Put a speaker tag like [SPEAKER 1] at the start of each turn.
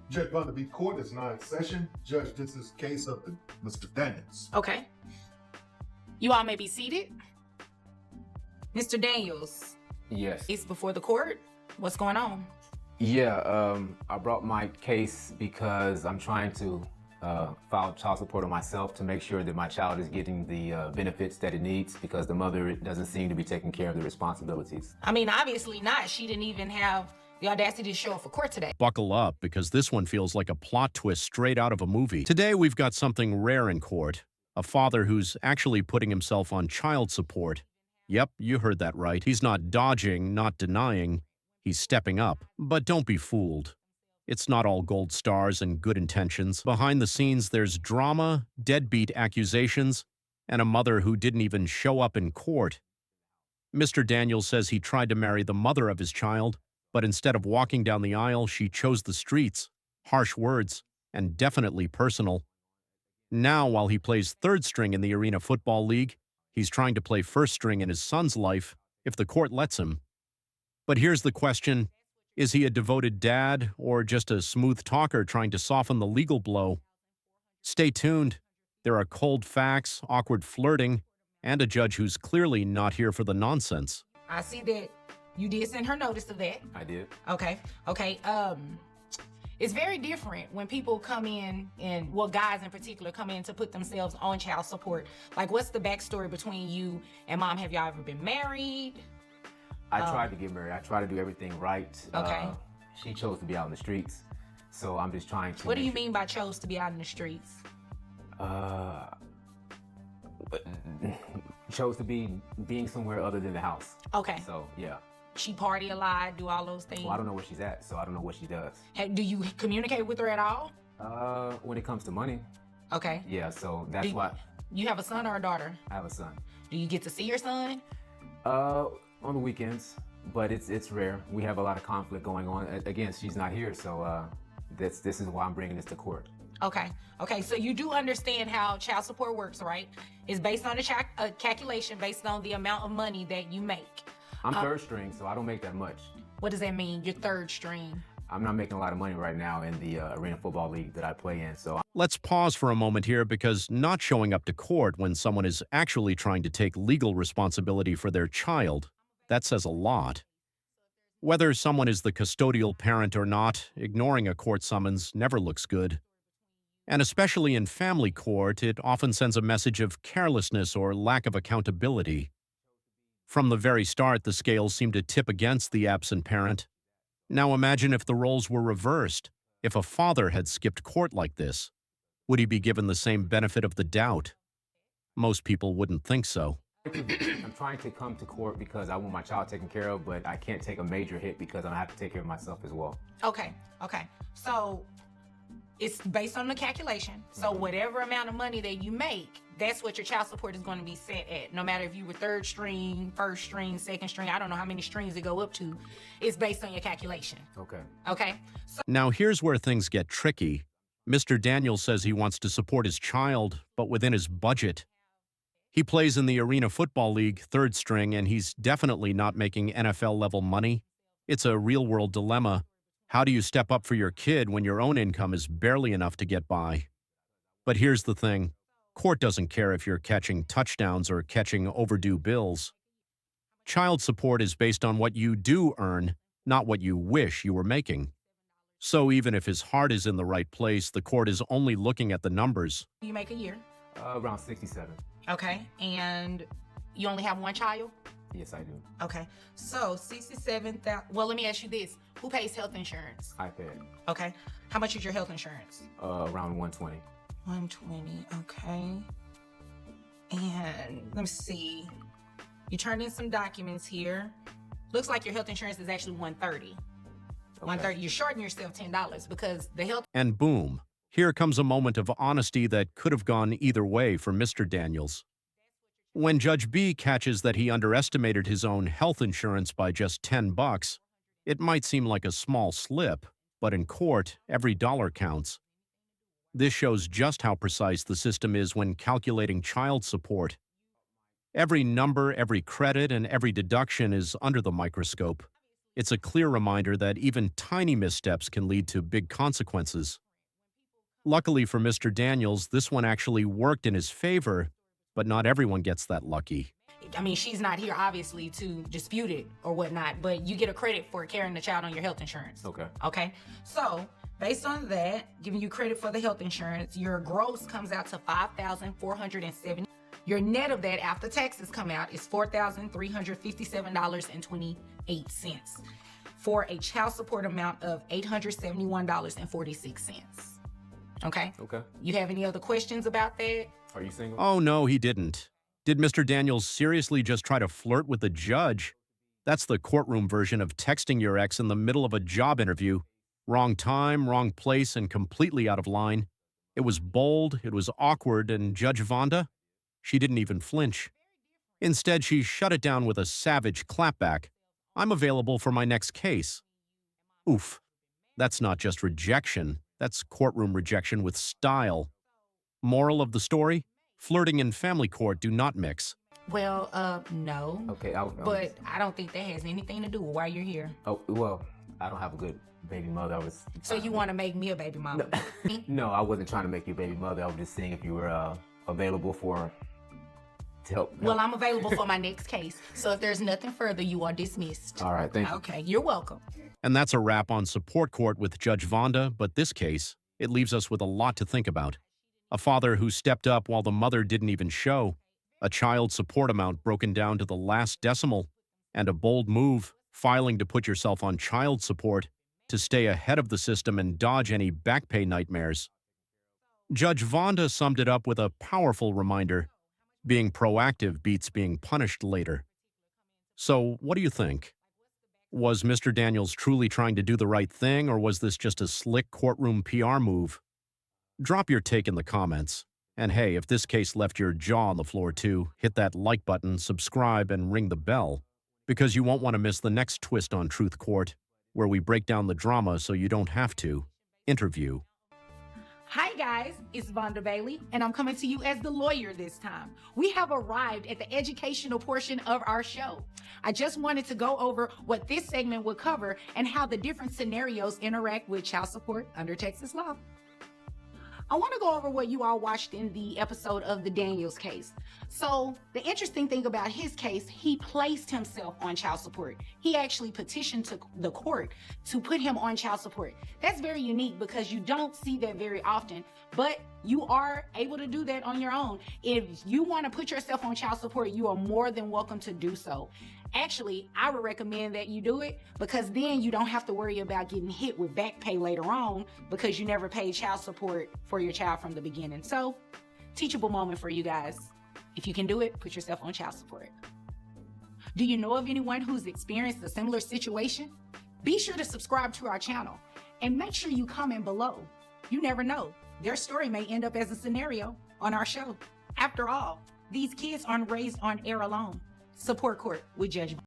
[SPEAKER 1] Judge Vonda, the court is now in session. Judge, this is case of Mr. Daniels.
[SPEAKER 2] Okay. You all may be seated. Mr. Daniels.
[SPEAKER 3] Yes.
[SPEAKER 2] It's before the court. What's going on?
[SPEAKER 3] Yeah, I brought my case because I'm trying to file child support on myself to make sure that my child is getting the benefits that it needs because the mother doesn't seem to be taking care of the responsibilities.
[SPEAKER 2] I mean, obviously not. She didn't even have the audacity to show up for court today.
[SPEAKER 4] Buckle up, because this one feels like a plot twist straight out of a movie. Today, we've got something rare in court. A father who's actually putting himself on child support. Yep, you heard that right. He's not dodging, not denying. He's stepping up. But don't be fooled. It's not all gold stars and good intentions. Behind the scenes, there's drama, deadbeat accusations, and a mother who didn't even show up in court. Mr. Daniels says he tried to marry the mother of his child, but instead of walking down the aisle, she chose the streets, harsh words, and definitely personal. Now, while he plays third string in the Arena Football League, he's trying to play first string in his son's life, if the court lets him. But here's the question. Is he a devoted dad or just a smooth talker trying to soften the legal blow? Stay tuned. There are cold facts, awkward flirting, and a judge who's clearly not here for the nonsense.
[SPEAKER 2] I see that you did send her notice of that.
[SPEAKER 3] I did.
[SPEAKER 2] Okay. It's very different when people come in and, well, guys in particular, come in to put themselves on child support. Like, what's the backstory between you and mom? Have y'all ever been married?
[SPEAKER 3] I tried to get married. I tried to do everything right.
[SPEAKER 2] Okay.
[SPEAKER 3] She chose to be out in the streets, so I'm just trying to.
[SPEAKER 2] What do you mean by chose to be out in the streets?
[SPEAKER 3] Chose to be being somewhere other than the house.
[SPEAKER 2] Okay.
[SPEAKER 3] So, yeah.
[SPEAKER 2] She party a lot, do all those things?
[SPEAKER 3] Well, I don't know where she's at, so I don't know what she does.
[SPEAKER 2] Do you communicate with her at all?
[SPEAKER 3] When it comes to money.
[SPEAKER 2] Okay.
[SPEAKER 3] Yeah, so that's why.
[SPEAKER 2] You have a son or a daughter?
[SPEAKER 3] I have a son.
[SPEAKER 2] Do you get to see your son?
[SPEAKER 3] On the weekends, but it's rare. We have a lot of conflict going on. Again, she's not here, so this is why I'm bringing this to court.
[SPEAKER 2] Okay, so you do understand how child support works, right? It's based on a calculation based on the amount of money that you make.
[SPEAKER 3] I'm third string, so I don't make that much.
[SPEAKER 2] What does that mean, you're third string?
[SPEAKER 3] I'm not making a lot of money right now in the Arena Football League that I play in, so.
[SPEAKER 4] Let's pause for a moment here, because not showing up to court when someone is actually trying to take legal responsibility for their child, that says a lot. Whether someone is the custodial parent or not, ignoring a court summons never looks good. And especially in family court, it often sends a message of carelessness or lack of accountability. From the very start, the scales seem to tip against the absent parent. Now imagine if the roles were reversed. If a father had skipped court like this, would he be given the same benefit of the doubt? Most people wouldn't think so.
[SPEAKER 3] I'm trying to come to court because I want my child taken care of, but I can't take a major hit because I have to take care of myself as well.
[SPEAKER 2] Okay. So it's based on the calculation. So whatever amount of money that you make, that's what your child support is going to be set at. No matter if you were third string, first string, second string, I don't know how many strings it go up to. It's based on your calculation. Okay. So
[SPEAKER 4] Now here's where things get tricky. Mr. Daniels says he wants to support his child, but within his budget. He plays in the Arena Football League, third string, and he's definitely not making NFL-level money. It's a real-world dilemma. How do you step up for your kid when your own income is barely enough to get by? But here's the thing. Court doesn't care if you're catching touchdowns or catching overdue bills. Child support is based on what you do earn, not what you wish you were making. So even if his heart is in the right place, the court is only looking at the numbers.
[SPEAKER 2] you make a year.
[SPEAKER 3] Around 67.
[SPEAKER 2] Okay. And you only have one child?
[SPEAKER 3] Yes, I do.
[SPEAKER 2] Okay. So 67,000. Well, let me ask you this. Who pays health insurance?
[SPEAKER 3] I pay it.
[SPEAKER 2] Okay. How much is your health insurance?
[SPEAKER 3] Around 120.
[SPEAKER 2] 120. Okay. And let me see. You turned in some documents here. Looks like your health insurance is actually 130.
[SPEAKER 3] Okay.
[SPEAKER 2] 130. You're shorting yourself $10 because the health.
[SPEAKER 4] And boom, here comes a moment of honesty that could have gone either way for Mr. Daniels. When Judge B catches that he underestimated his own health insurance by just $10, it might seem like a small slip, but in court, every dollar counts. This shows just how precise the system is when calculating child support. Every number, every credit, and every deduction is under the microscope. It's a clear reminder that even tiny missteps can lead to big consequences. Luckily for Mr. Daniels, this one actually worked in his favor, but not everyone gets that lucky.
[SPEAKER 2] I mean, she's not here, obviously, to dispute it or whatnot, but you get a credit for carrying the child on your health insurance.
[SPEAKER 3] Okay.
[SPEAKER 2] Okay? So, based on that, giving you credit for the health insurance, your gross comes out to $5,470. Your net of that after taxes come out is $4,357.28 for a child support amount of $871.46. Okay?
[SPEAKER 3] Okay.
[SPEAKER 2] You have any other questions about that?
[SPEAKER 3] Are you single?
[SPEAKER 4] Oh, no, he didn't. Did Mr. Daniels seriously just try to flirt with the judge? That's the courtroom version of texting your ex in the middle of a job interview. Wrong time, wrong place, and completely out of line. It was bold, it was awkward, and Judge Vonda? She didn't even flinch. Instead, she shut it down with a savage clapback. I'm available for my next case. Oof. That's not just rejection. That's courtroom rejection with style. Moral of the story? Flirting and family court do not mix.
[SPEAKER 2] Well, no.
[SPEAKER 3] Okay,
[SPEAKER 2] But I don't think that has anything to do with why you're here.
[SPEAKER 3] Oh, well, I don't have a good baby mother.
[SPEAKER 2] So you want to make me a baby mama?
[SPEAKER 3] No, I wasn't trying to make you a baby mother. I was just seeing if you were available to help.
[SPEAKER 2] Well, I'm available for my next case. So if there's nothing further, you are dismissed.
[SPEAKER 3] All right, thank you.
[SPEAKER 2] Okay, you're welcome.
[SPEAKER 4] And that's a wrap on Support Court with Judge Vonda, but this case, it leaves us with a lot to think about. A father who stepped up while the mother didn't even show, a child support amount broken down to the last decimal, and a bold move, filing to put yourself on child support to stay ahead of the system and dodge any back pay nightmares. Judge Vonda summed it up with a powerful reminder: being proactive beats being punished later. So, what do you think? Was Mr. Daniels truly trying to do the right thing, or was this just a slick courtroom PR move? Drop your take in the comments. And hey, if this case left your jaw on the floor too, hit that like button, subscribe, and ring the bell, because you won't want to miss the next twist on Truth Court, where we break down the drama so you don't have to. Interview.
[SPEAKER 2] Hi guys, it's Vonda Bailey, and I'm coming to you as the lawyer this time. We have arrived at the educational portion of our show. I just wanted to go over what this segment would cover and how the different scenarios interact with child support under Texas law. I want to go over what you all watched in the episode of the Daniels case. So the interesting thing about his case, he placed himself on child support. He actually petitioned to the court to put him on child support. That's very unique because you don't see that very often, but you are able to do that on your own. If you want to put yourself on child support, you are more than welcome to do so. Actually, I would recommend that you do it because then you don't have to worry about getting hit with back pay later on because you never paid child support for your child from the beginning. So, teachable moment for you guys. If you can do it, put yourself on child support. Do you know of anyone who's experienced a similar situation? Be sure to subscribe to our channel and make sure you comment below. You never know, their story may end up as a scenario on our show. After all, these kids aren't raised on air alone. Support Court with Judge Vonda.